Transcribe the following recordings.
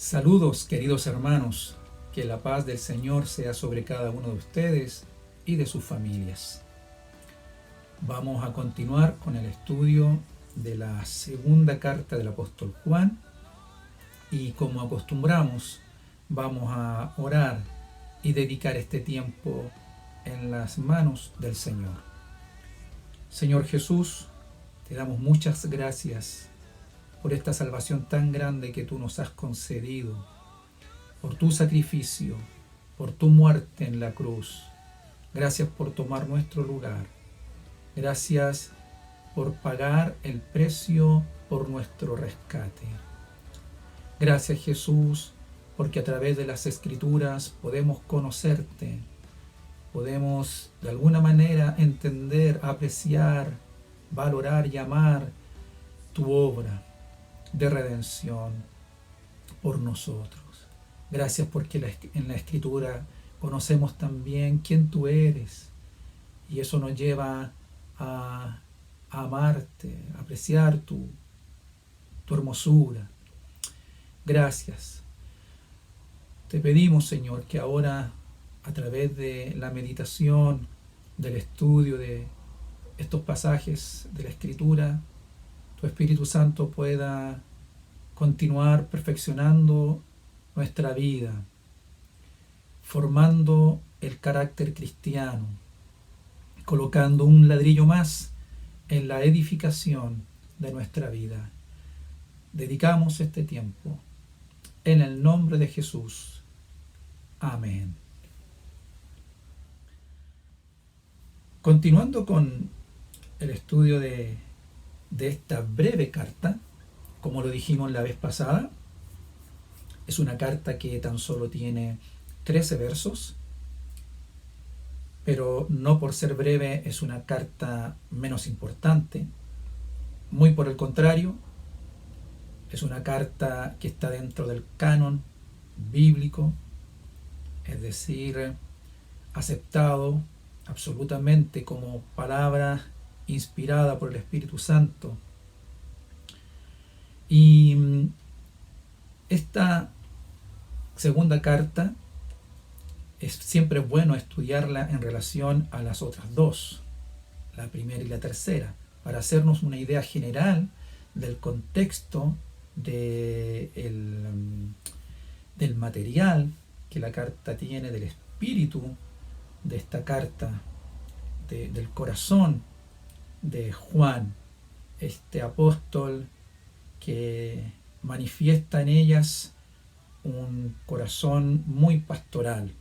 Saludos, queridos hermanos, que la paz del Señor sea sobre cada uno de ustedes y de sus familias. Vamos a continuar con el estudio de la segunda carta del apóstol Juan y, como acostumbramos, vamos a orar y dedicar este tiempo en las manos del Señor. Señor Jesús, te damos muchas gracias por esta salvación tan grande que tú nos has concedido, por tu sacrificio, por tu muerte en la cruz. Gracias por tomar nuestro lugar. Gracias por pagar el precio por nuestro rescate. Gracias, Jesús, porque a través de las Escrituras podemos conocerte, podemos de alguna manera entender, apreciar, valorar y amar tu obra de redención por nosotros. Gracias porque en la Escritura conocemos también quién tú eres, y eso nos lleva a amarte, a apreciar tu hermosura. Gracias. Te pedimos, Señor, que ahora, a través de la meditación, del estudio de estos pasajes de la Escritura, tu Espíritu Santo pueda continuar perfeccionando nuestra vida, formando el carácter cristiano, colocando un ladrillo más en la edificación de nuestra vida. Dedicamos este tiempo en el nombre de Jesús. Amén. Continuando con el estudio de esta breve carta, como lo dijimos la vez pasada, es una carta que tan solo tiene 13 versos, pero no por ser breve es una carta menos importante. Muy por el contrario, es una carta que está dentro del canon bíblico, es decir, aceptado absolutamente como palabra inspirada por el Espíritu Santo. Y esta segunda carta es siempre bueno estudiarla en relación a las otras dos, la primera y la tercera, para hacernos una idea general del contexto del material que la carta tiene, del espíritu de esta carta, del corazón de Juan, este apóstol que manifiesta en ellas un corazón muy pastoral.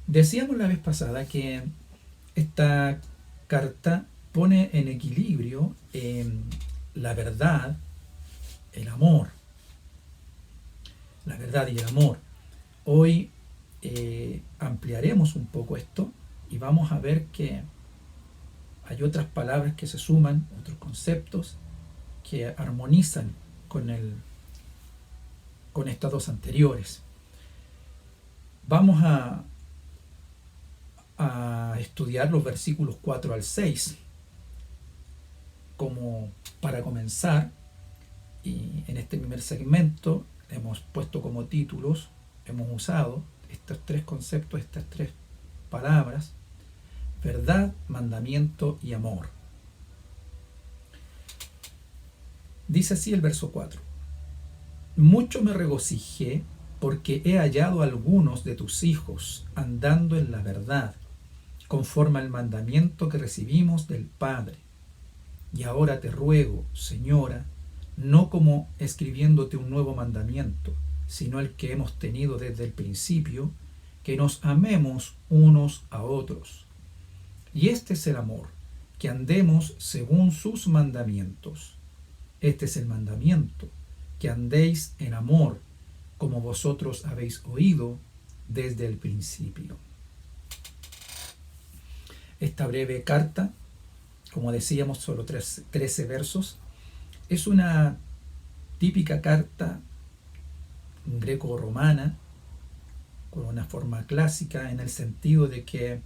Decíamos la vez pasada que esta carta pone en equilibrio la verdad, el amor. La verdad y el amor. Hoy ampliaremos un poco esto y vamos a ver que hay otras palabras que se suman, otros conceptos que armonizan con estas dos anteriores. Vamos a estudiar los versículos 4 al 6 como para comenzar, y en este primer segmento hemos puesto como títulos, hemos usado estos tres conceptos, estas tres palabras: verdad, mandamiento y amor. Dice así el verso 4: mucho me regocijé porque he hallado a algunos de tus hijos andando en la verdad, conforme al mandamiento que recibimos del Padre. Y ahora te ruego, Señora, no como escribiéndote un nuevo mandamiento, sino el que hemos tenido desde el principio, que nos amemos unos a otros. Y este es el amor, que andemos según sus mandamientos. Este es el mandamiento, que andéis en amor, como vosotros habéis oído desde el principio. Esta breve carta, como decíamos, solo 13 versos, es una típica carta greco-romana, con una forma clásica, en el sentido de que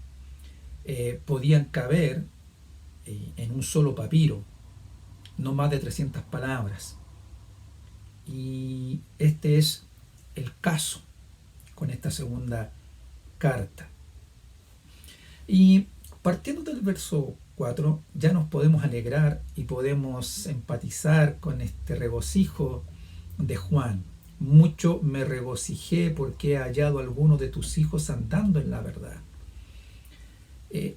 podían caber en un solo papiro no más de 300 palabras. Y este es el caso con esta segunda carta. Y partiendo del verso 4, ya nos podemos alegrar y podemos empatizar con este regocijo de Juan. Mucho me regocijé porque he hallado a algunos de tus hijos andando en la verdad.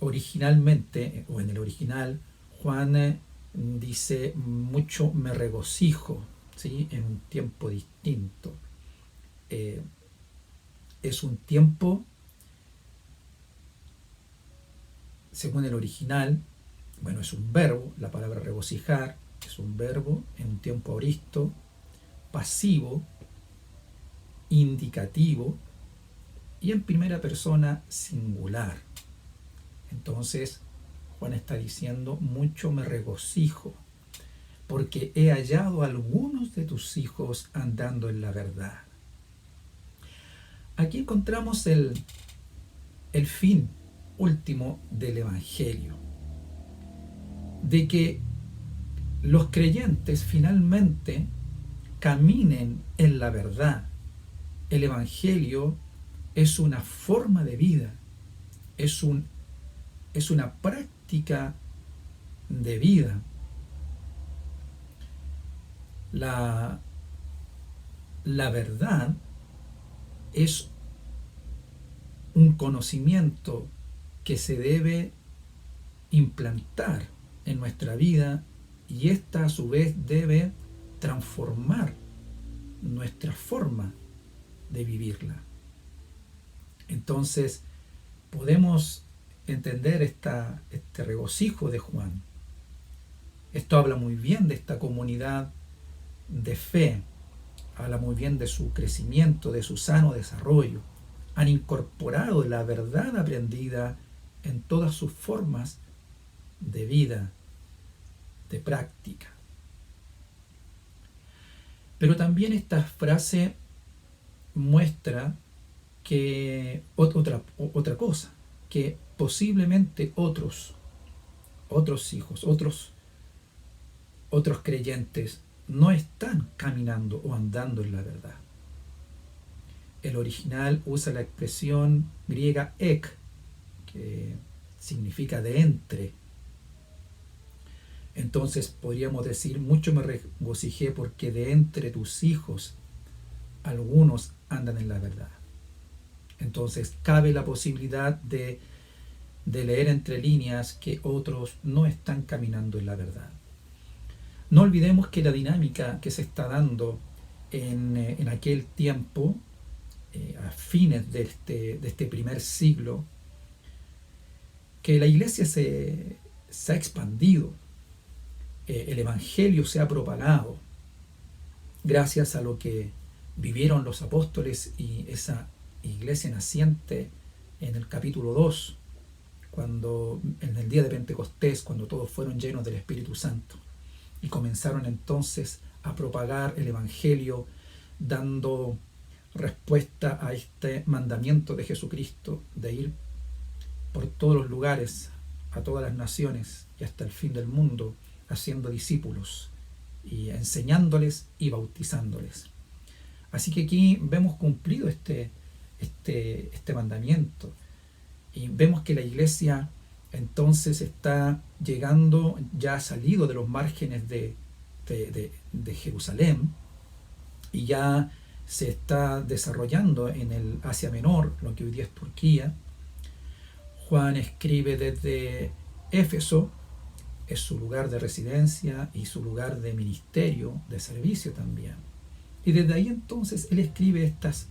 Originalmente, o en el original, Juan dice, mucho me regocijo, ¿sí? En un tiempo distinto. Es un tiempo, según el original, bueno, es un verbo, la palabra regocijar es un verbo en un tiempo aoristo, pasivo, indicativo y en primera persona singular. Entonces, Juan está diciendo, mucho me regocijo, porque he hallado a algunos de tus hijos andando en la verdad. Aquí encontramos el fin último del Evangelio, de que los creyentes finalmente caminen en la verdad. El Evangelio es una forma de vida, es una práctica de vida. La verdad es un conocimiento que se debe implantar en nuestra vida y esta a su vez debe transformar nuestra forma de vivirla. Entonces podemos entender este regocijo de Juan. Esto habla muy bien de esta comunidad de fe, habla muy bien de su crecimiento, de su sano desarrollo. Han incorporado la verdad aprendida en todas sus formas de vida, de práctica. Pero también esta frase muestra que otra cosa, que posiblemente otros hijos, otros creyentes no están caminando o andando en la verdad. El original usa la expresión griega ek, que significa de entre. Entonces podríamos decir, mucho me regocijé porque de entre tus hijos algunos andan en la verdad. Entonces cabe la posibilidad de leer entre líneas que otros no están caminando en la verdad. No olvidemos que la dinámica que se está dando en aquel tiempo, a fines de este primer siglo, que la iglesia se ha expandido, el evangelio se ha propagado gracias a lo que vivieron los apóstoles y esa iglesia naciente en el capítulo 2, cuando en el día de Pentecostés, cuando todos fueron llenos del Espíritu Santo y comenzaron entonces a propagar el evangelio, dando respuesta a este mandamiento de Jesucristo de ir por todos los lugares, a todas las naciones y hasta el fin del mundo, haciendo discípulos y enseñándoles y bautizándoles. Así que aquí vemos cumplido este mandamiento y vemos que la iglesia entonces está llegando, ya ha salido de los márgenes de Jerusalén y ya se está desarrollando en el Asia Menor, lo que hoy día es Turquía. Juan escribe desde Éfeso, es su lugar de residencia y su lugar de ministerio, de servicio también. Y desde ahí entonces él escribe estas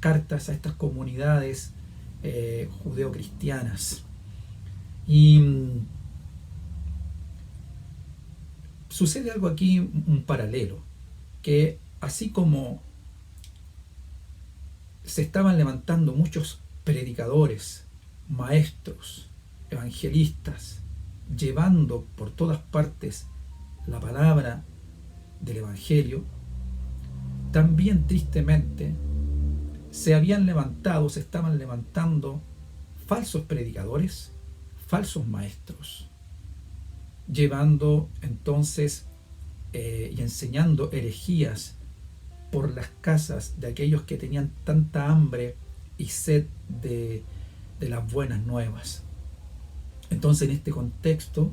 cartas a estas comunidades judeocristianas. Y sucede algo aquí, un paralelo, que así como se estaban levantando muchos predicadores, maestros, evangelistas, llevando por todas partes la palabra del evangelio, también tristemente se estaban levantando falsos predicadores, falsos maestros, llevando entonces y enseñando herejías por las casas de aquellos que tenían tanta hambre y sed de las buenas nuevas. Entonces, en este contexto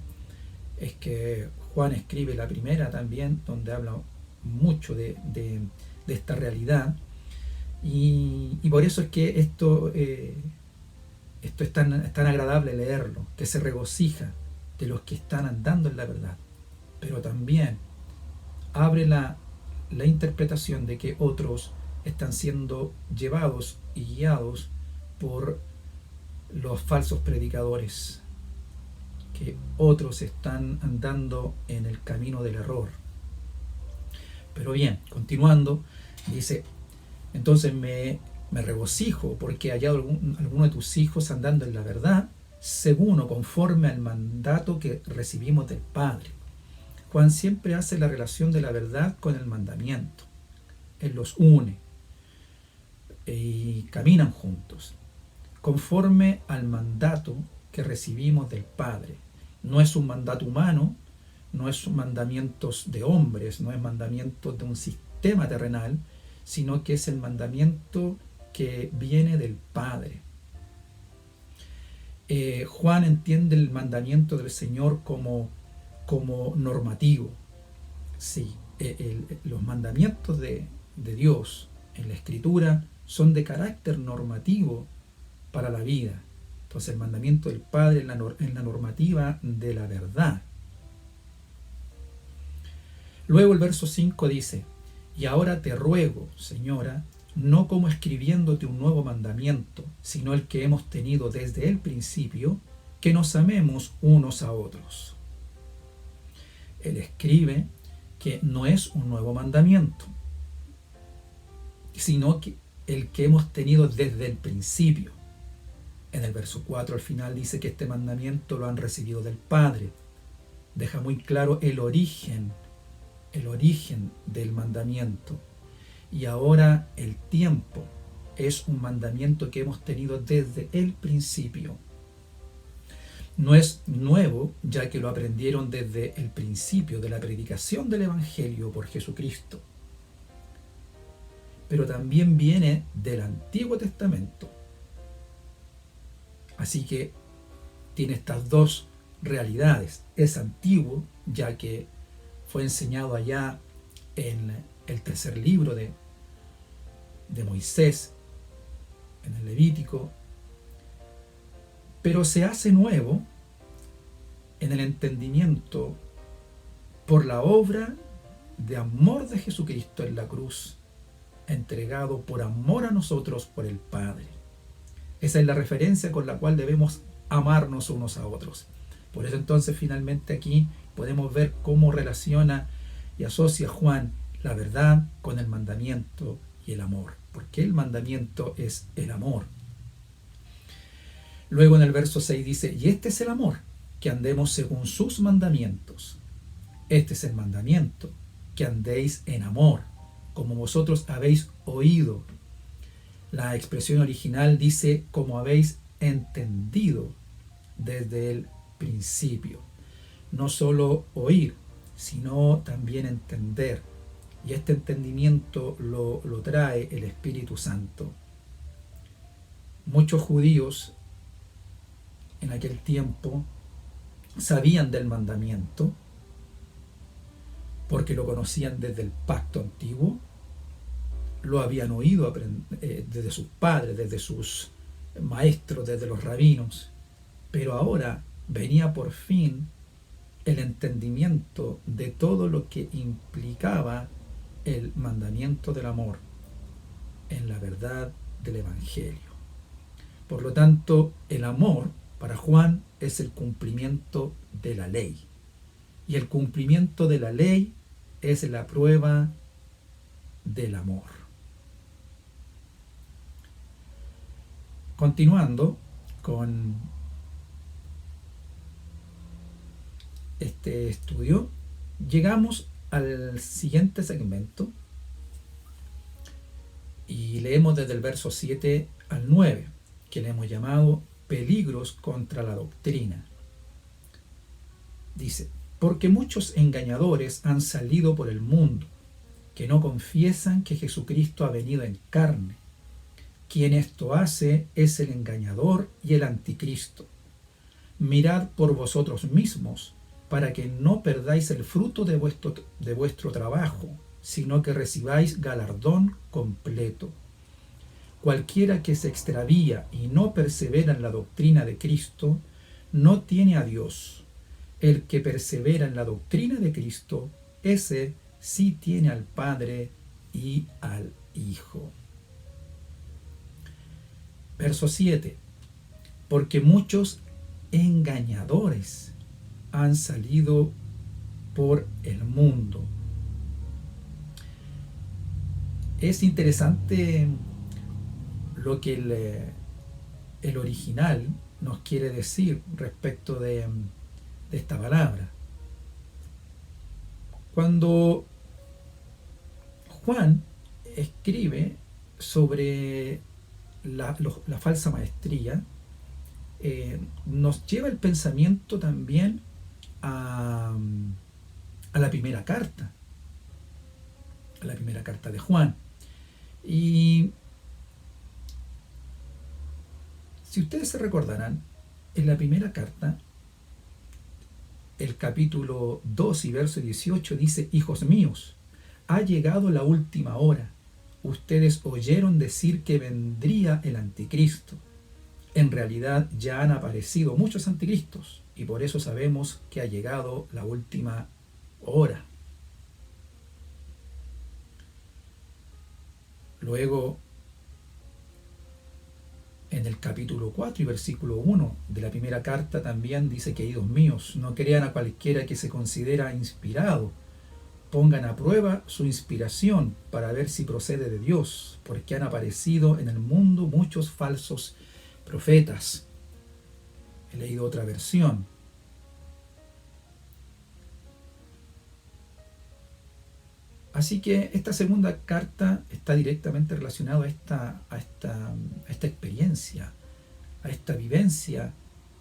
es que Juan escribe la primera también, donde habla mucho de esta realidad, y por eso es que esto es tan agradable leerlo, que se regocija de los que están andando en la verdad, pero también abre la interpretación de que otros están siendo llevados y guiados por los falsos predicadores, que otros están andando en el camino del error. Pero bien, continuando, dice: entonces me regocijo porque he hallado alguno de tus hijos andando en la verdad, según o conforme al mandato que recibimos del Padre. Juan siempre hace la relación de la verdad con el mandamiento. Él los une y caminan juntos, conforme al mandato que recibimos del Padre. No es un mandato humano, no es mandamientos de hombres, no es mandamientos de un sistema terrenal, sino que es el mandamiento que viene del Padre. Juan entiende el mandamiento del Señor como normativo. Sí, los mandamientos de Dios en la Escritura son de carácter normativo para la vida. Entonces el mandamiento del Padre en la normativa de la verdad. Luego el verso 5 dice: y ahora te ruego, Señora, no como escribiéndote un nuevo mandamiento, sino el que hemos tenido desde el principio, que nos amemos unos a otros. Él escribe que no es un nuevo mandamiento, sino que el que hemos tenido desde el principio. En el verso 4 al final dice que este mandamiento lo han recibido del Padre. Deja muy claro el origen del mandamiento. Y ahora el tiempo es un mandamiento que hemos tenido desde el principio. No es nuevo, ya que lo aprendieron desde el principio de la predicación del Evangelio por Jesucristo. Pero también viene del Antiguo Testamento. Así que tiene estas dos realidades. Es antiguo, ya que fue enseñado allá en el tercer libro de Moisés, en el Levítico, pero se hace nuevo en el entendimiento por la obra de amor de Jesucristo en la cruz, entregado por amor a nosotros por el Padre. Esa es la referencia con la cual debemos amarnos unos a otros. Por eso entonces finalmente aquí podemos ver cómo relaciona y asocia Juan la verdad con el mandamiento y el amor, porque el mandamiento es el amor. Luego en el verso 6 dice: y este es el amor, que andemos según sus mandamientos. Este es el mandamiento, que andéis en amor, como vosotros habéis oído. La expresión original dice: como habéis entendido desde el principio. No solo oír, sino también entender. Y este entendimiento lo trae el Espíritu Santo. Muchos judíos en aquel tiempo sabían del mandamiento porque lo conocían desde el pacto antiguo, lo habían oído desde sus padres, desde sus maestros, desde los rabinos, pero ahora venía por fin el entendimiento de todo lo que implicaba el mandamiento del amor en la verdad del Evangelio. Por lo tanto, el amor para Juan es el cumplimiento de la ley. Y el cumplimiento de la ley es la prueba del amor. Continuando con este estudio, llegamos al siguiente segmento y leemos desde el verso 7 al 9, que le hemos llamado peligros contra la doctrina. Dice: porque muchos engañadores han salido por el mundo, que no confiesan que Jesucristo ha venido en carne. Quien esto hace es el engañador y el anticristo. Mirad por vosotros mismos, para que no perdáis el fruto de vuestro trabajo, sino que recibáis galardón completo. Cualquiera que se extravía y no persevera en la doctrina de Cristo, no tiene a Dios. El que persevera en la doctrina de Cristo, ese sí tiene al Padre y al Hijo. Verso 7. Porque muchos engañadores han salido por el mundo. Es interesante lo que el original nos quiere decir respecto de esta palabra. Cuando Juan escribe sobre la falsa maestría, nos lleva el pensamiento también a la primera carta, de Juan. Y si ustedes se recordarán, en la primera carta, el capítulo 2 y verso 18 dice: hijos míos, ha llegado la última hora. Ustedes oyeron decir que vendría el anticristo. En realidad ya han aparecido muchos anticristos y por eso sabemos que ha llegado la última hora. Luego, en el capítulo 4 y versículo 1 de la primera carta también dice: queridos míos, no crean a cualquiera que se considera inspirado. Pongan a prueba su inspiración para ver si procede de Dios, porque han aparecido en el mundo muchos falsos profetas. He leído otra versión. Así que esta segunda carta está directamente relacionada a esta experiencia, a esta vivencia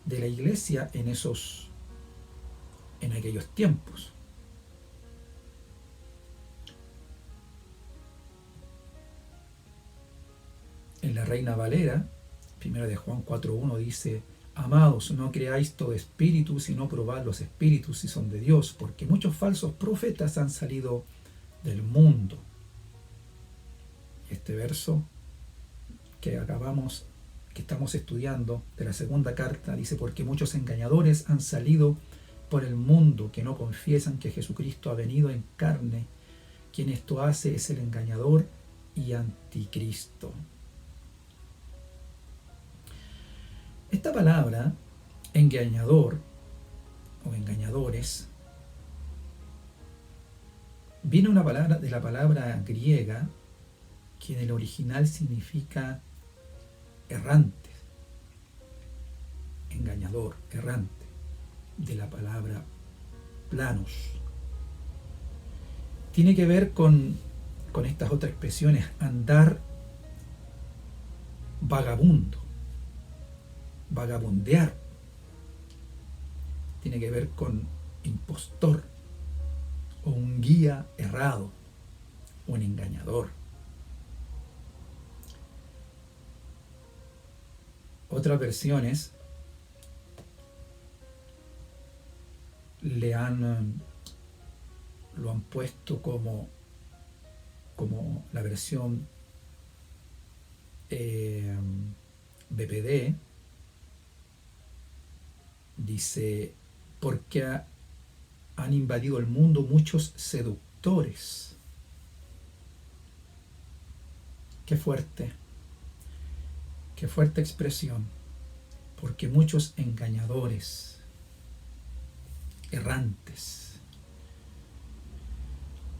de la iglesia en aquellos tiempos. En la Reina Valera, 1 de Juan 4.1 dice: amados, no creáis todo espíritu, sino probad los espíritus si son de Dios, porque muchos falsos profetas han salido del mundo. Este verso que estamos estudiando de la segunda carta, dice: porque muchos engañadores han salido por el mundo, que no confiesan que Jesucristo ha venido en carne. Quien esto hace es el engañador y anticristo. Esta palabra, engañador o engañadores, viene de la palabra griega que en el original significa errante, engañador, errante, de la palabra planos. Tiene que ver con estas otras expresiones: andar vagabundo, vagabundear. Tiene que ver con impostor, o un guía errado, un engañador. Otras versiones lo han puesto como la versión BPD. Dice: porque han invadido el mundo muchos seductores. Qué fuerte expresión. Porque muchos engañadores, errantes,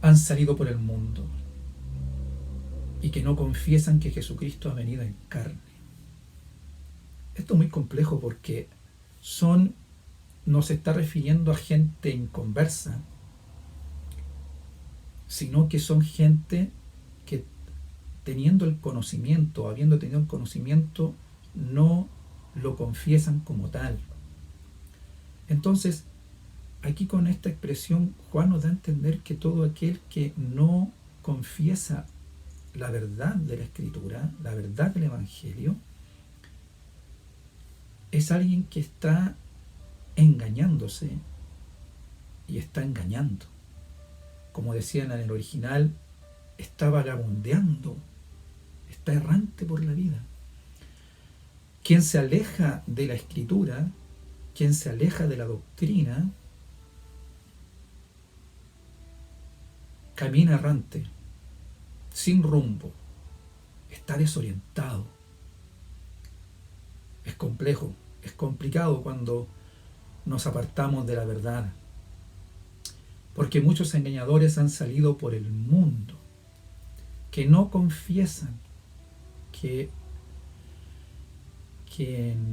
han salido por el mundo y que no confiesan que Jesucristo ha venido en carne. Esto es muy complejo porque no se está refiriendo a gente inconversa, sino que son gente que, teniendo el conocimiento, habiendo tenido el conocimiento, no lo confiesan como tal. Entonces, aquí con esta expresión, Juan nos da a entender que todo aquel que no confiesa la verdad de la Escritura, la verdad del Evangelio, es alguien que está engañándose y está engañando. Como decían en el original, está vagabundeando, está errante por la vida. Quien se aleja de la Escritura, quien se aleja de la doctrina, camina errante, sin rumbo, está desorientado. Es complejo, es complicado cuando nos apartamos de la verdad, porque muchos engañadores han salido por el mundo, que no confiesan, que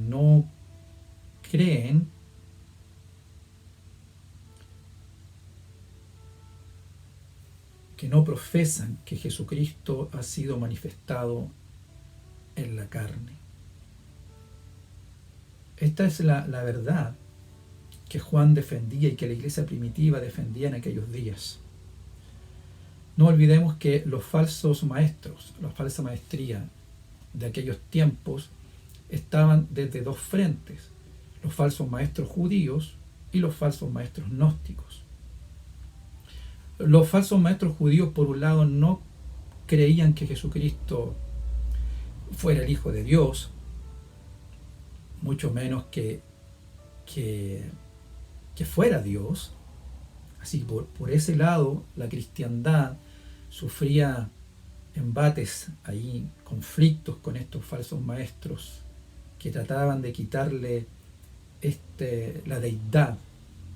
no creen que no profesan que Jesucristo ha sido manifestado en la carne. Esta es la verdad que Juan defendía y que la iglesia primitiva defendía en aquellos días. No olvidemos que los falsos maestros, la falsa maestría de aquellos tiempos estaban desde dos frentes: los falsos maestros judíos y los falsos maestros gnósticos. Los falsos maestros judíos, por un lado, no creían que Jesucristo fuera el Hijo de Dios, mucho menos que fuera Dios. Así, por ese lado, la cristiandad sufría embates ahí, conflictos con estos falsos maestros que trataban de quitarle la deidad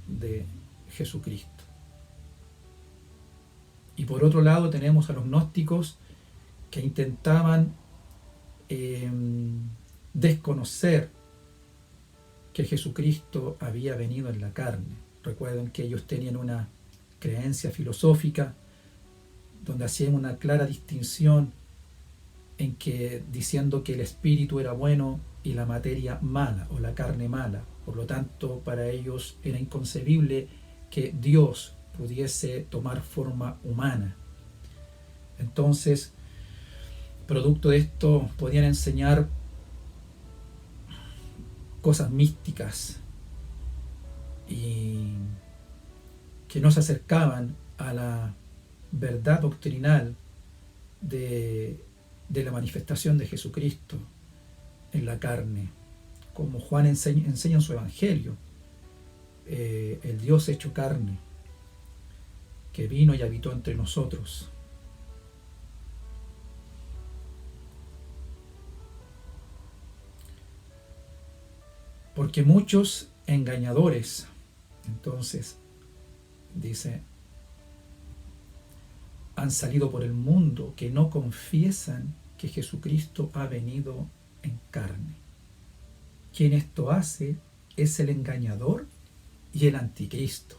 de Jesucristo. Y por otro lado tenemos a los gnósticos que intentaban desconocer que Jesucristo había venido en la carne. Recuerden que ellos tenían una creencia filosófica donde hacían una clara distinción en que diciendo que el espíritu era bueno y la materia mala, o la carne mala. Por lo tanto, para ellos era inconcebible que Dios pudiese tomar forma humana. Entonces, producto de esto, podían enseñar cosas místicas y que no se acercaban a la verdad doctrinal de la manifestación de Jesucristo en la carne, como Juan enseña en su Evangelio, el Dios hecho carne, que vino y habitó entre nosotros. Porque muchos engañadores, entonces, dice, han salido por el mundo que no confiesan que Jesucristo ha venido en carne. Quien esto hace es el engañador y el anticristo.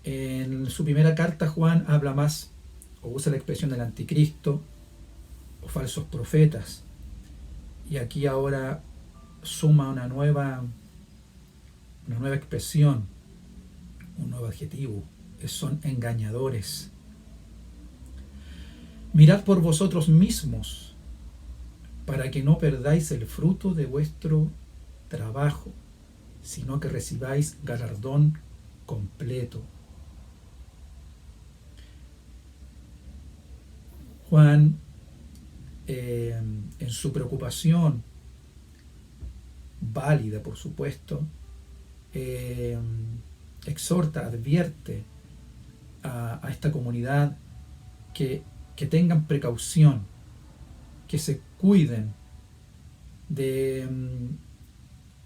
En su primera carta, Juan habla más, o usa la expresión del anticristo o falsos profetas, y aquí ahora suma una nueva expresión, un nuevo adjetivo: son engañadores. Mirad por vosotros mismos, para que no perdáis el fruto de vuestro trabajo, sino que recibáis galardón completo. Juan, en su preocupación, válida por supuesto, exhorta, advierte a esta comunidad que tengan precaución, que se cuiden de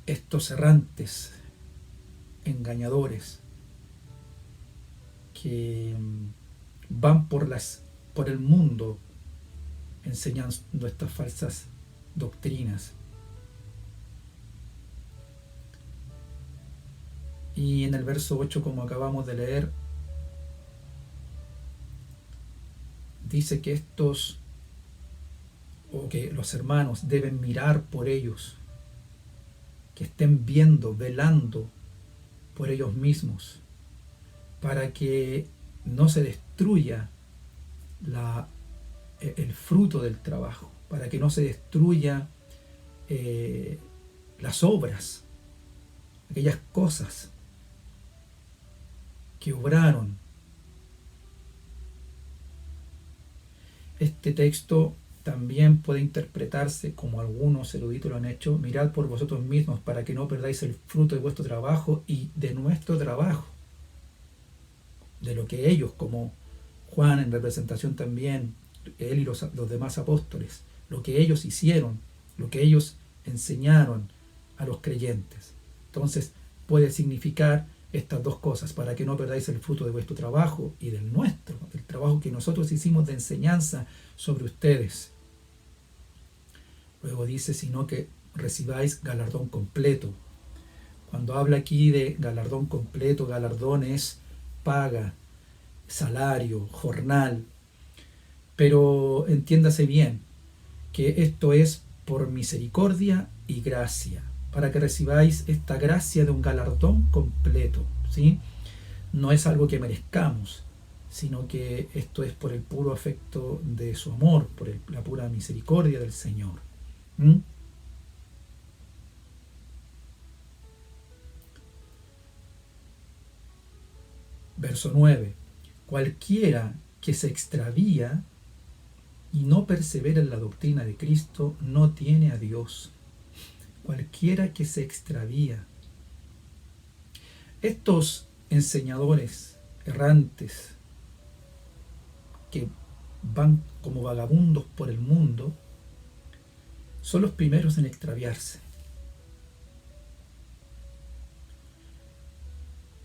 estos errantes, engañadores, que van por el mundo enseñando estas falsas doctrinas. Y en el verso 8, como acabamos de leer, dice que que los hermanos deben mirar por ellos, que estén viendo, velando por ellos mismos, para que no se destruya el fruto del trabajo, para que no se destruya las obras, aquellas cosas que obraron. Este texto también puede interpretarse, como algunos eruditos lo han hecho: mirad por vosotros mismos para que no perdáis el fruto de vuestro trabajo y de nuestro trabajo, de lo que ellos, como Juan en representación también, él y los demás apóstoles, lo que ellos hicieron, lo que ellos enseñaron a los creyentes. Entonces puede significar estas dos cosas: para que no perdáis el fruto de vuestro trabajo y del nuestro, del trabajo que nosotros hicimos de enseñanza sobre ustedes. Luego dice: sino que recibáis galardón completo. Cuando habla aquí de galardón completo, galardón es paga, salario, jornal. Pero entiéndase bien que esto es por misericordia y gracia, para que recibáis esta gracia de un galardón completo, ¿sí? No es algo que merezcamos, sino que esto es por el puro afecto de su amor, por la pura misericordia del Señor. Verso 9. Cualquiera que se extravía y no persevera en la doctrina de Cristo no tiene a Dios. Cualquiera que se extravía. Estos enseñadores errantes que van como vagabundos por el mundo son los primeros en extraviarse.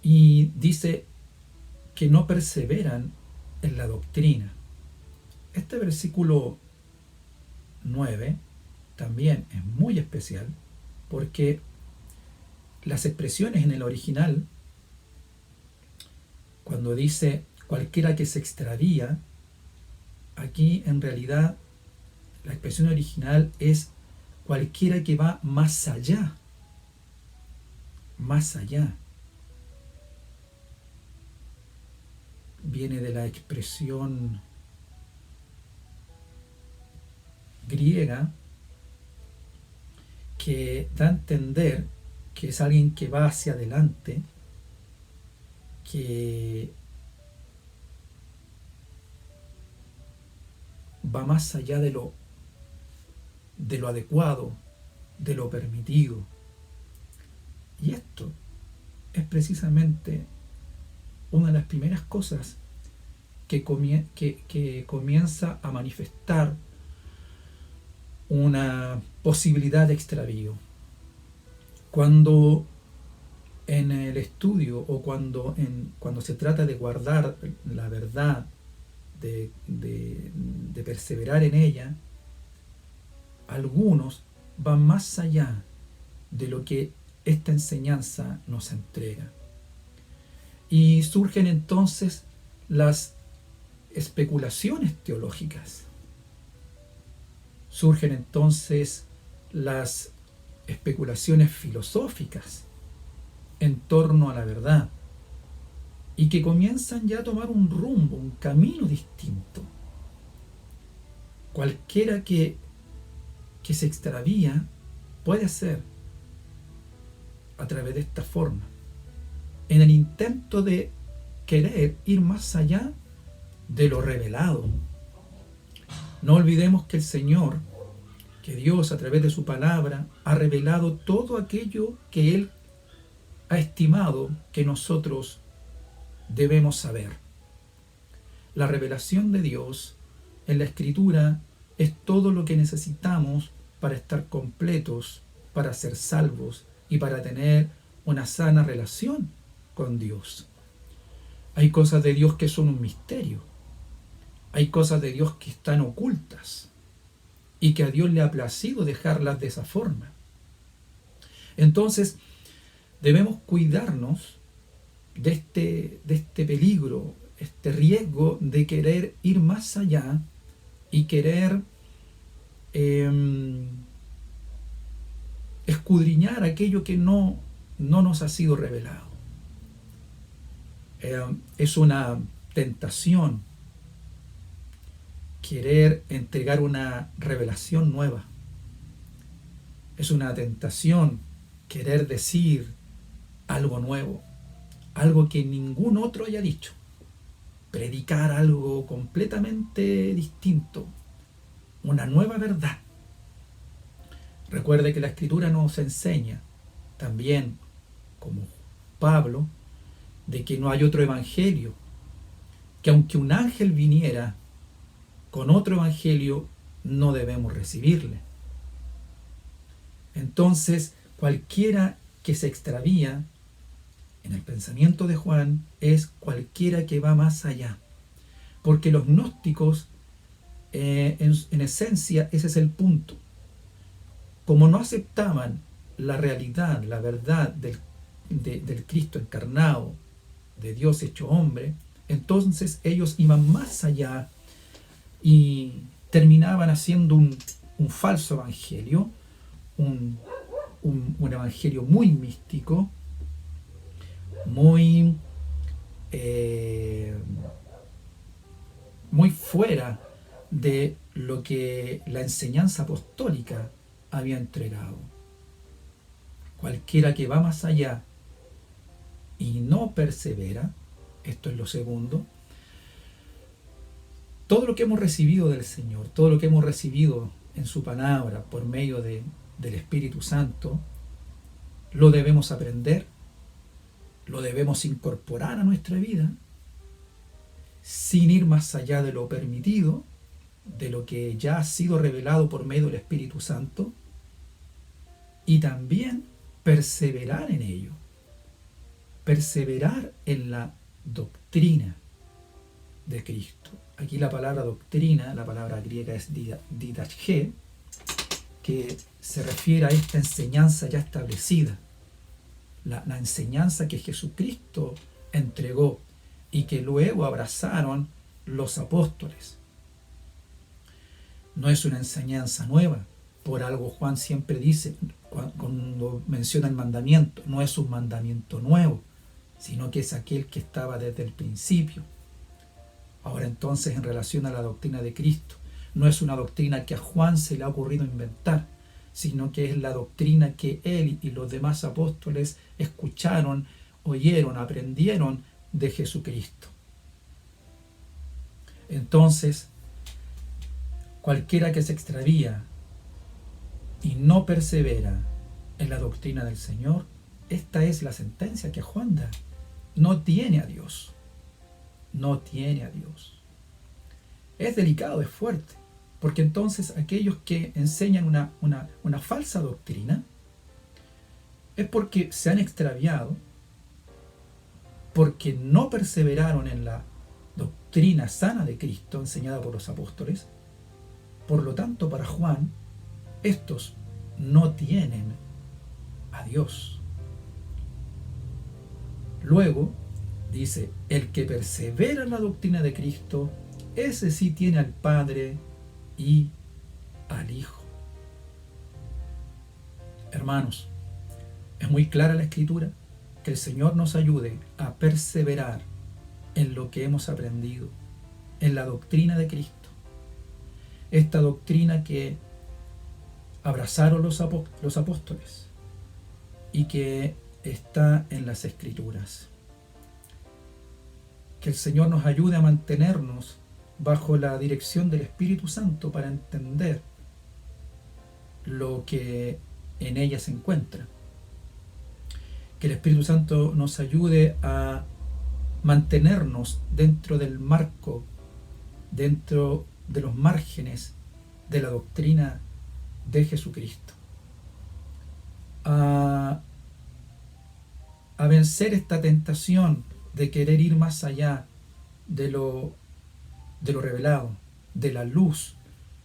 Y dice que no perseveran en la doctrina. Este versículo 9 también es muy especial, porque las expresiones en el original, cuando dice cualquiera que se extravía, aquí en realidad la expresión original es cualquiera que va más allá. Más allá. Viene de la expresión griega que da a entender que es alguien que va hacia adelante, que va más allá de lo adecuado, de lo permitido. Y esto es precisamente una de las primeras cosas que comienza a manifestar una posibilidad de extravío. Cuando en el estudio o cuando se trata de guardar la verdad, de perseverar en ella, algunos van más allá de lo que esta enseñanza nos entrega. Y surgen entonces las especulaciones teológicas. Surgen entonces las especulaciones filosóficas en torno a la verdad, y que comienzan ya a tomar un rumbo, un camino distinto. Cualquiera que se extravía puede ser a través de esta forma, en el intento de querer ir más allá de lo revelado. No olvidemos que el Señor, que Dios a través de su palabra ha revelado todo aquello que Él ha estimado que nosotros debemos saber. La revelación de Dios en la Escritura es todo lo que necesitamos para estar completos, para ser salvos y para tener una sana relación con Dios. Hay cosas de Dios que son un misterio. Hay cosas de Dios que están ocultas y que a Dios le ha placido dejarlas de esa forma. Entonces, debemos cuidarnos de este peligro, este riesgo de querer ir más allá y querer escudriñar aquello que no nos ha sido revelado. Es una tentación querer entregar una revelación nueva. Es una tentación querer decir algo nuevo, algo que ningún otro haya dicho. Predicar algo completamente distinto, una nueva verdad. Recuerde que la Escritura nos enseña también, como Pablo, de que no hay otro evangelio, que aunque un ángel viniera con otro evangelio, no debemos recibirle. Entonces, cualquiera que se extravía en el pensamiento de Juan es cualquiera que va más allá. Porque los gnósticos, en esencia, ese es el punto. Como no aceptaban la realidad, la verdad del Cristo encarnado, de Dios hecho hombre, entonces ellos iban más allá y terminaban haciendo un falso evangelio, un evangelio muy místico, muy fuera de lo que la enseñanza apostólica había entregado. Cualquiera que va más allá y no persevera, esto es lo segundo, todo lo que hemos recibido del Señor, todo lo que hemos recibido en su palabra por medio del Espíritu Santo, lo debemos aprender, lo debemos incorporar a nuestra vida, sin ir más allá de lo permitido, de lo que ya ha sido revelado por medio del Espíritu Santo, y también perseverar en ello, perseverar en la doctrina de Cristo. Aquí la palabra doctrina, la palabra griega es didache, que se refiere a esta enseñanza ya establecida, la enseñanza que Jesucristo entregó y que luego abrazaron los apóstoles. No es una enseñanza nueva. Por algo Juan siempre dice, cuando menciona el mandamiento, no es un mandamiento nuevo, sino que es aquel que estaba desde el principio. Ahora entonces, en relación a la doctrina de Cristo, no es una doctrina que a Juan se le ha ocurrido inventar, sino que es la doctrina que él y los demás apóstoles escucharon, oyeron, aprendieron de Jesucristo. Entonces, cualquiera que se extravía y no persevera en la doctrina del Señor, esta es la sentencia que Juan da. No tiene a Dios. No tiene a Dios. Es delicado, es fuerte, porque entonces aquellos que enseñan una falsa doctrina es porque se han extraviado, porque no perseveraron en la doctrina sana de Cristo enseñada por los apóstoles. Por lo tanto, para Juan, estos no tienen a Dios. Luego dice, el que persevera en la doctrina de Cristo, ese sí tiene al Padre y al Hijo. Hermanos, es muy clara la Escritura, que el Señor nos ayude a perseverar en lo que hemos aprendido, en la doctrina de Cristo. Esta doctrina que abrazaron los apóstoles y que está en las Escrituras. Que el Señor nos ayude a mantenernos bajo la dirección del Espíritu Santo para entender lo que en ella se encuentra. Que el Espíritu Santo nos ayude a mantenernos dentro del marco, dentro de los márgenes de la doctrina de Jesucristo. A vencer esta tentación de querer ir más allá de lo revelado, de la luz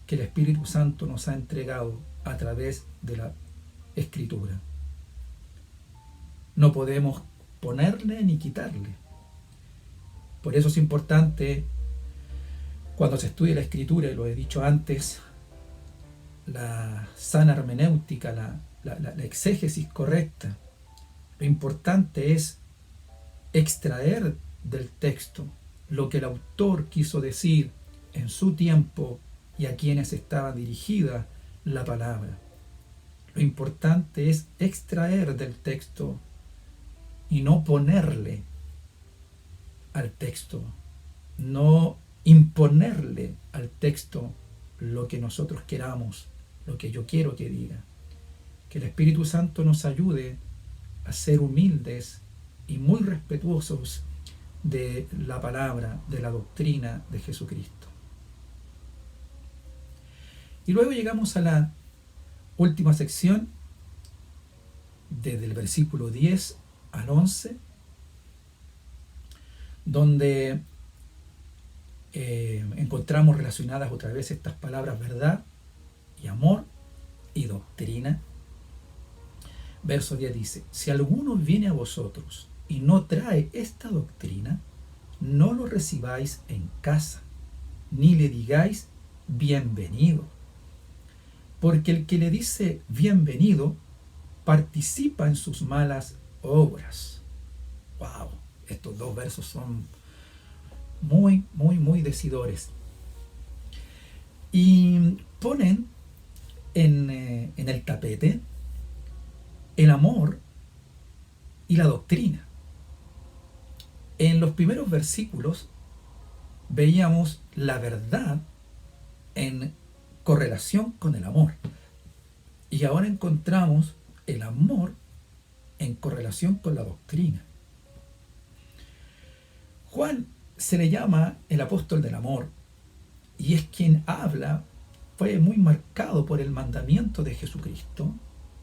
que el Espíritu Santo nos ha entregado a través de la Escritura. No podemos ponerle ni quitarle. Por eso es importante, cuando se estudia la Escritura, y lo he dicho antes, la sana hermenéutica, la exégesis correcta. Lo importante es extraer del texto lo que el autor quiso decir en su tiempo y a quienes estaba dirigida la palabra. Lo importante es extraer del texto y no ponerle al texto, no imponerle al texto lo que nosotros queramos, lo que yo quiero que diga. Que el Espíritu Santo nos ayude a ser humildes y muy respetuosos de la palabra, de la doctrina de Jesucristo. Y luego llegamos a la última sección, desde el versículo 10 al 11, donde encontramos relacionadas otra vez estas palabras verdad y amor y doctrina. Verso 10 dice: si alguno viene a vosotros y no trae esta doctrina, no lo recibáis en casa, ni le digáis bienvenido, porque el que le dice bienvenido participa en sus malas obras. ¡Wow! Estos dos versos son muy decidores. Y ponen en el tapete el amor y la doctrina. En los primeros versículos veíamos la verdad en correlación con el amor. Y ahora encontramos el amor en correlación con la doctrina. Juan se le llama el apóstol del amor, y es quien habla, fue muy marcado por el mandamiento de Jesucristo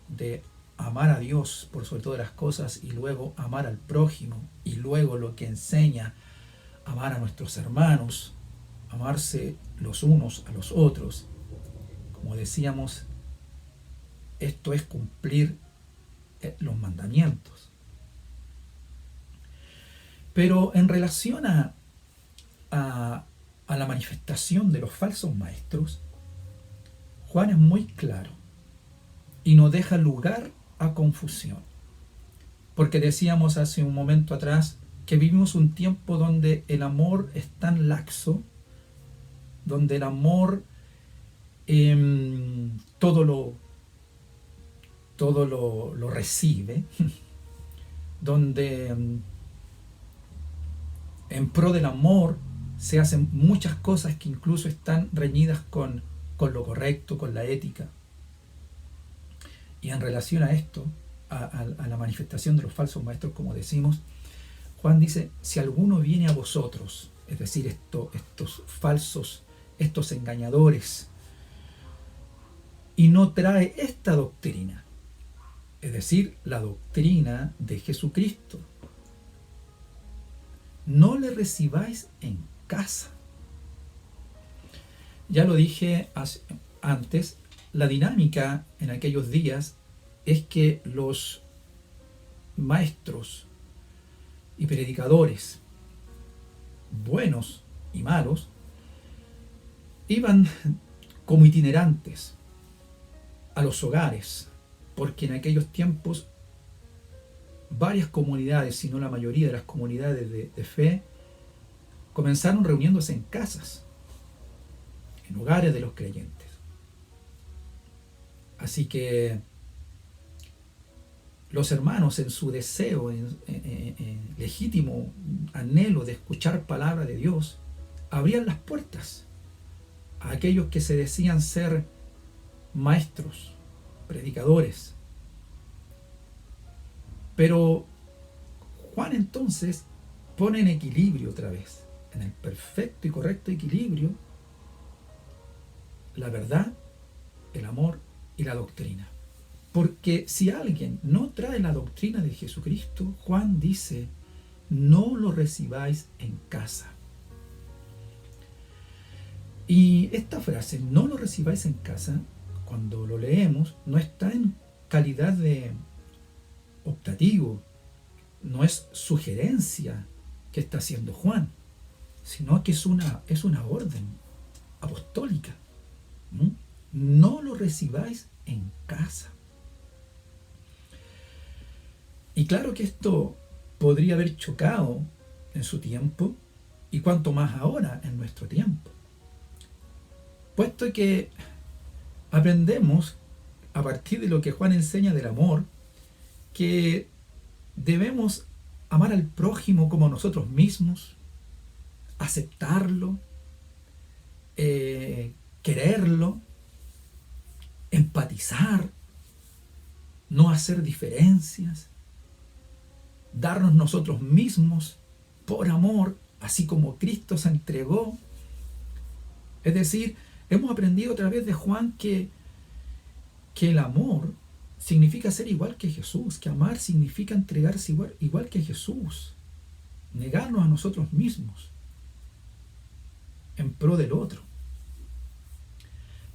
de amar a Dios por sobre todas las cosas y luego amar al prójimo, y luego lo que enseña, amar a nuestros hermanos, amarse los unos a los otros. Como decíamos, esto es cumplir los mandamientos. Pero en relación a la manifestación de los falsos maestros, Juan es muy claro y no deja lugar a confusión. Porque decíamos hace un momento atrás que vivimos un tiempo donde el amor es tan laxo, donde el amor todo lo recibe, donde en pro del amor se hacen muchas cosas que incluso están reñidas con lo correcto, con la ética. Y en relación a esto, a la manifestación de los falsos maestros, como decimos, Juan dice: si alguno viene a vosotros, es decir, estos falsos, estos engañadores, y no trae esta doctrina, es decir, la doctrina de Jesucristo, no le recibáis en casa. Ya lo dije antes, la dinámica en aquellos días es que los maestros y predicadores, buenos y malos, iban como itinerantes a los hogares, porque en aquellos tiempos varias comunidades, si no la mayoría de las comunidades de fe, comenzaron reuniéndose en casas, en hogares de los creyentes. Así que los hermanos, en su deseo, en legítimo anhelo de escuchar palabra de Dios, abrían las puertas a aquellos que se decían ser maestros, predicadores. Pero Juan entonces pone en equilibrio otra vez, en el perfecto y correcto equilibrio, la verdad, el amor y la doctrina. Porque si alguien no trae la doctrina de Jesucristo, Juan dice: no lo recibáis en casa. Y esta frase, no lo recibáis en casa, cuando lo leemos, no está en calidad de optativo, no es sugerencia que está haciendo Juan, sino que es una orden apostólica. No lo recibáis en casa. Y claro que esto podría haber chocado en su tiempo y cuanto más ahora en nuestro tiempo. Puesto que aprendemos a partir de lo que Juan enseña del amor, que debemos amar al prójimo como nosotros mismos, aceptarlo, quererlo, empatizar, no hacer diferencias, darnos nosotros mismos por amor, así como Cristo se entregó. Es decir, hemos aprendido a través de Juan que el amor significa ser igual que Jesús, que amar significa entregarse igual que Jesús, negarnos a nosotros mismos en pro del otro.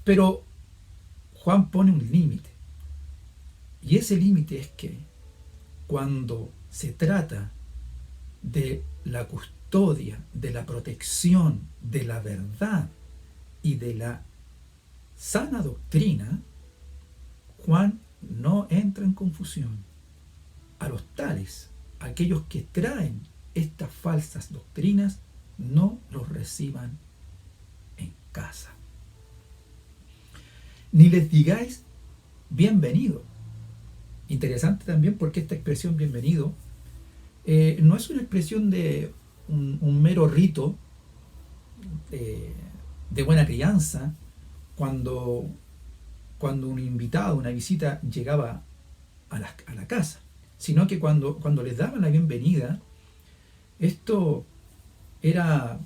Pero Juan pone un límite, y ese límite es que cuando se trata de la custodia, de la protección, de la verdad y de la sana doctrina, Juan no entra en confusión. A los tales, aquellos que traen estas falsas doctrinas, no los reciban en casa. Ni les digáis bienvenido. Interesante también porque esta expresión bienvenido no es una expresión de un mero rito de buena crianza cuando un invitado, una visita llegaba a la casa, sino que cuando les daban la bienvenida, esto era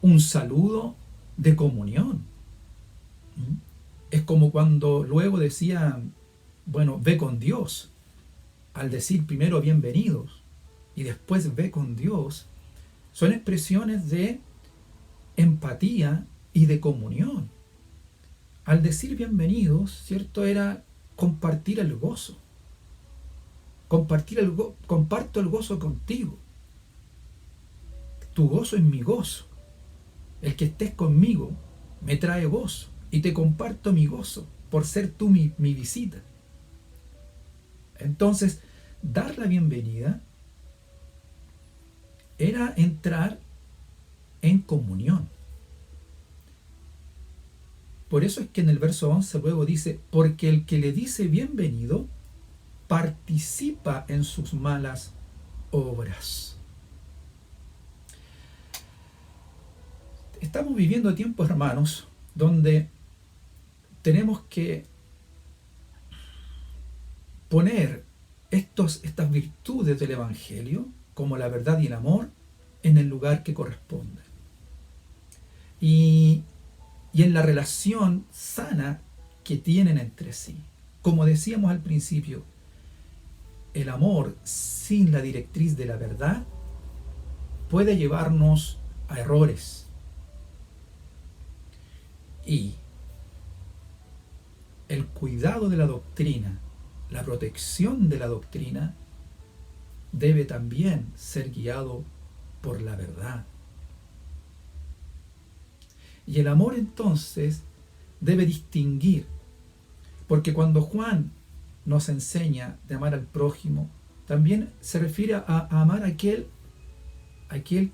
un saludo de comunión. Es como cuando luego decían, bueno, ve con Dios. Al decir primero bienvenidos y después ve con Dios, son expresiones de empatía y de comunión. Al decir bienvenidos, ¿cierto? Era compartir el gozo. Comparto el gozo contigo. Tu gozo es mi gozo. El que estés conmigo me trae gozo y te comparto mi gozo por ser tú mi visita. Entonces, dar la bienvenida era entrar en comunión. Por eso es que en el verso 11 luego dice, porque el que le dice bienvenido participa en sus malas obras. Estamos viviendo tiempos, hermanos, donde tenemos que poner estas virtudes del Evangelio, como la verdad y el amor, en el lugar que corresponde. Y en la relación sana que tienen entre sí. Como decíamos al principio, el amor sin la directriz de la verdad puede llevarnos a errores. Y el cuidado de la doctrina, la protección de la doctrina, debe también ser guiado por la verdad. Y el amor entonces debe distinguir, porque cuando Juan nos enseña de amar al prójimo, también se refiere a amar a aquel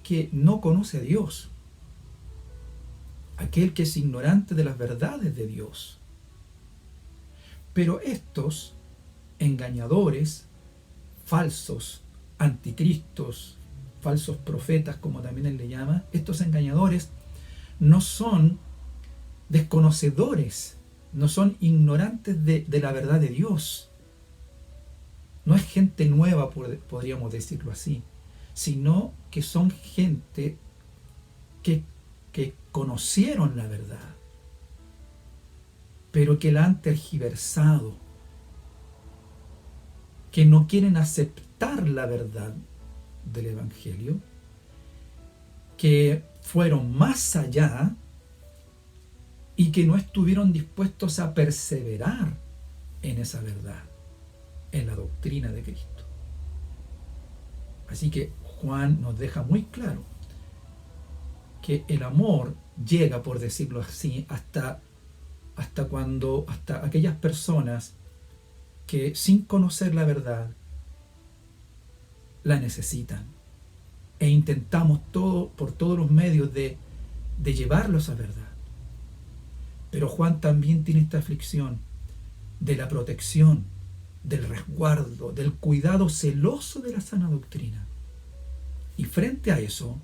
que no conoce a Dios, aquel que es ignorante de las verdades de Dios. Pero estos engañadores, falsos, anticristos, falsos profetas, como también él le llama, estos engañadores no son desconocedores, no son ignorantes de la verdad de Dios. No es gente nueva, podríamos decirlo así, sino que son gente que conocieron la verdad, pero que la han tergiversado, que no quieren aceptar la verdad del Evangelio, que fueron más allá y que no estuvieron dispuestos a perseverar en esa verdad, en la doctrina de Cristo. Así que Juan nos deja muy claro que el amor llega, por decirlo así, hasta aquellas personas que sin conocer la verdad la necesitan. e intentamos por todos los medios de llevarlos a verdad. Pero Juan también tiene esta aflicción de la protección, del resguardo, del cuidado celoso de la sana doctrina. Y frente a eso,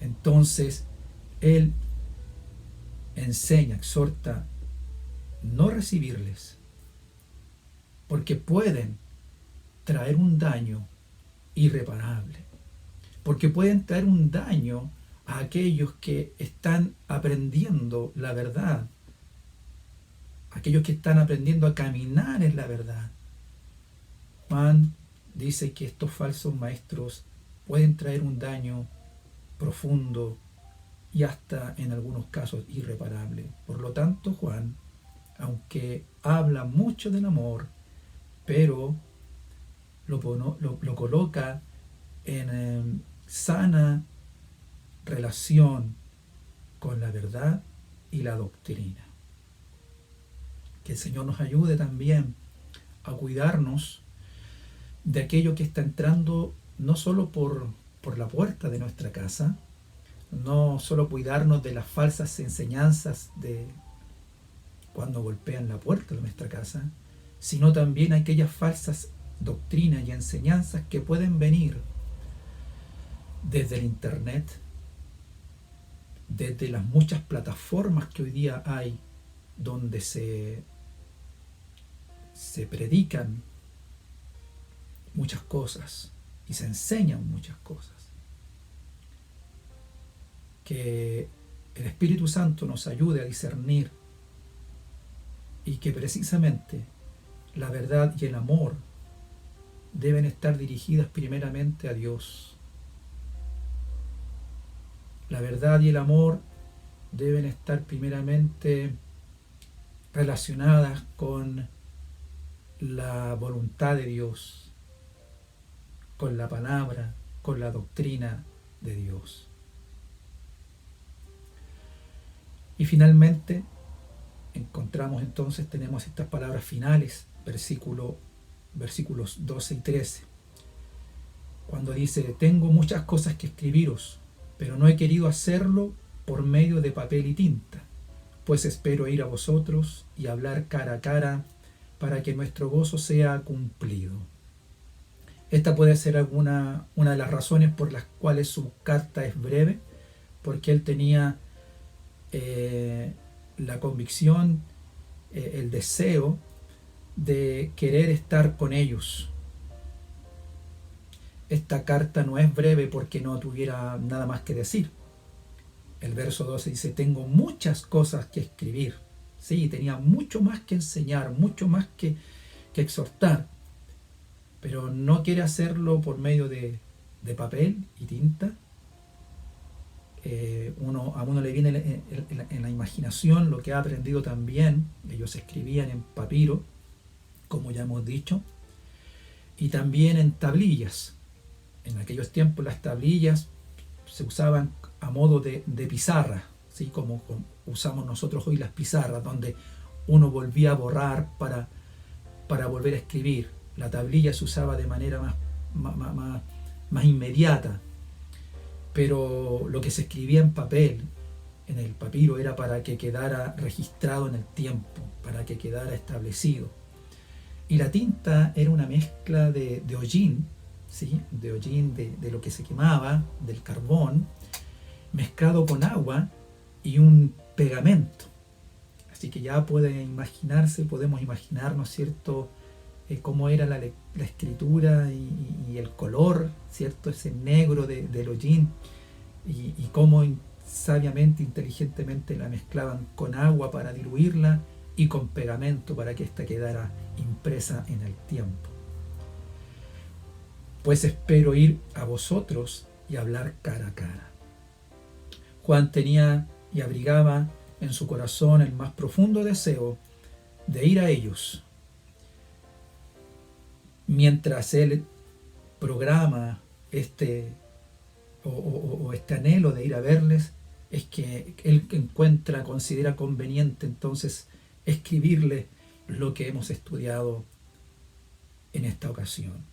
entonces, él enseña, exhorta, no recibirles, porque pueden traer un daño irreparable, porque pueden traer un daño a aquellos que están aprendiendo la verdad, aquellos que están aprendiendo a caminar en la verdad. Juan dice que estos falsos maestros pueden traer un daño profundo y hasta en algunos casos irreparable. Por lo tanto, Juan, aunque habla mucho del amor, pero lo coloca en sana relación con la verdad y la doctrina. Que el Señor nos ayude también a cuidarnos de aquello que está entrando no solo por la puerta de nuestra casa, no solo cuidarnos de las falsas enseñanzas de cuando golpean la puerta de nuestra casa, sino también aquellas falsas doctrinas y enseñanzas que pueden venir desde el internet, desde las muchas plataformas que hoy día hay donde se predican muchas cosas y se enseñan muchas cosas. Que el Espíritu Santo nos ayude a discernir y que precisamente la verdad y el amor deben estar dirigidas primeramente a Dios. La verdad y el amor deben estar primeramente relacionadas con la voluntad de Dios, con la palabra, con la doctrina de Dios. Y finalmente, tenemos estas palabras finales, versículos 12 y 13, cuando dice: tengo muchas cosas que escribiros, pero no he querido hacerlo por medio de papel y tinta, pues espero ir a vosotros y hablar cara a cara para que nuestro gozo sea cumplido. Esta puede ser una de las razones por las cuales su carta es breve, porque él tenía la convicción, el deseo de querer estar con ellos. Esta carta no es breve porque no tuviera nada más que decir. El verso 12 dice: tengo muchas cosas que escribir. Sí, tenía mucho más que enseñar, mucho más que exhortar, pero no quiere hacerlo por medio de papel y tinta. A uno le viene en la imaginación lo que ha aprendido también. Ellos escribían en papiro, como ya hemos dicho, y también en tablillas. En aquellos tiempos las tablillas se usaban a modo de pizarra, ¿sí? Como usamos nosotros hoy las pizarras, donde uno volvía a borrar para volver a escribir. La tablilla se usaba de manera más inmediata, pero lo que se escribía en papel, en el papiro, era para que quedara registrado en el tiempo, para que quedara establecido. Y la tinta era una mezcla de hollín, ¿sí? De hollín, de lo que se quemaba, del carbón, mezclado con agua y un pegamento. Así que ya podemos imaginarnos, ¿cierto?, cómo era la escritura y el color, ¿cierto?, ese negro del hollín, y cómo sabiamente, inteligentemente la mezclaban con agua para diluirla y con pegamento para que ésta quedara impresa en el tiempo. Pues espero ir a vosotros y hablar cara a cara. Juan tenía y abrigaba en su corazón el más profundo deseo de ir a ellos. Mientras él programa este anhelo de ir a verles, es que él considera conveniente entonces escribirle lo que hemos estudiado en esta ocasión,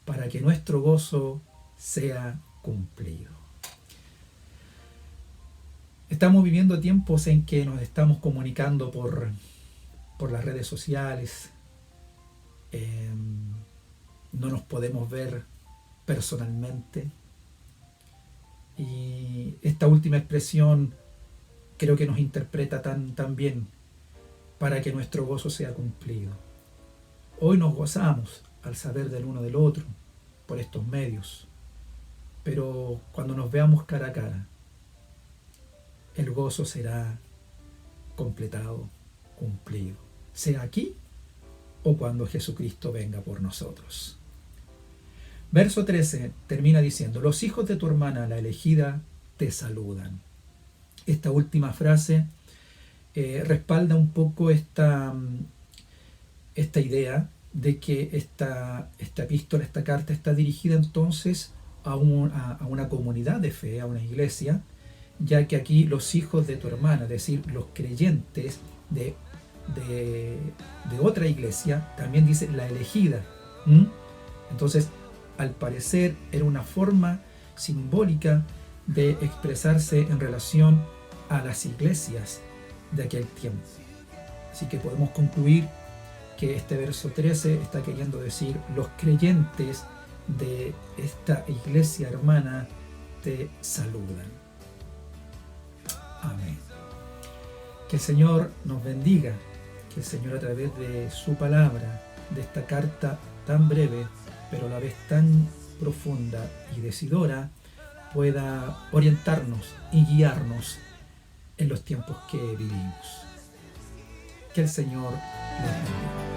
para que nuestro gozo sea cumplido. Estamos viviendo tiempos en que nos estamos comunicando por las redes sociales, no nos podemos ver personalmente, y esta última expresión creo que nos interpreta tan bien, para que nuestro gozo sea cumplido. Hoy nos gozamos al saber del uno del otro por estos medios, pero cuando nos veamos cara a cara, el gozo será completado, cumplido, sea aquí o cuando Jesucristo venga por nosotros. Verso 13 termina diciendo: los hijos de tu hermana, la elegida, te saludan. Esta última frase respalda un poco esta idea de que esta epístola, esta carta, está dirigida entonces a una comunidad de fe, a una iglesia, ya que aquí los hijos de tu hermana, es decir, los creyentes de otra iglesia, también dice la elegida. Entonces, al parecer, era una forma simbólica de expresarse en relación a las iglesias de aquel tiempo. Así que podemos concluir que este verso 13 está queriendo decir: los creyentes de esta iglesia hermana te saludan. Amén. Que el Señor nos bendiga, que el Señor, a través de su palabra, de esta carta tan breve, pero a la vez tan profunda y decidora, pueda orientarnos y guiarnos en los tiempos que vivimos. Que el Señor les bendiga.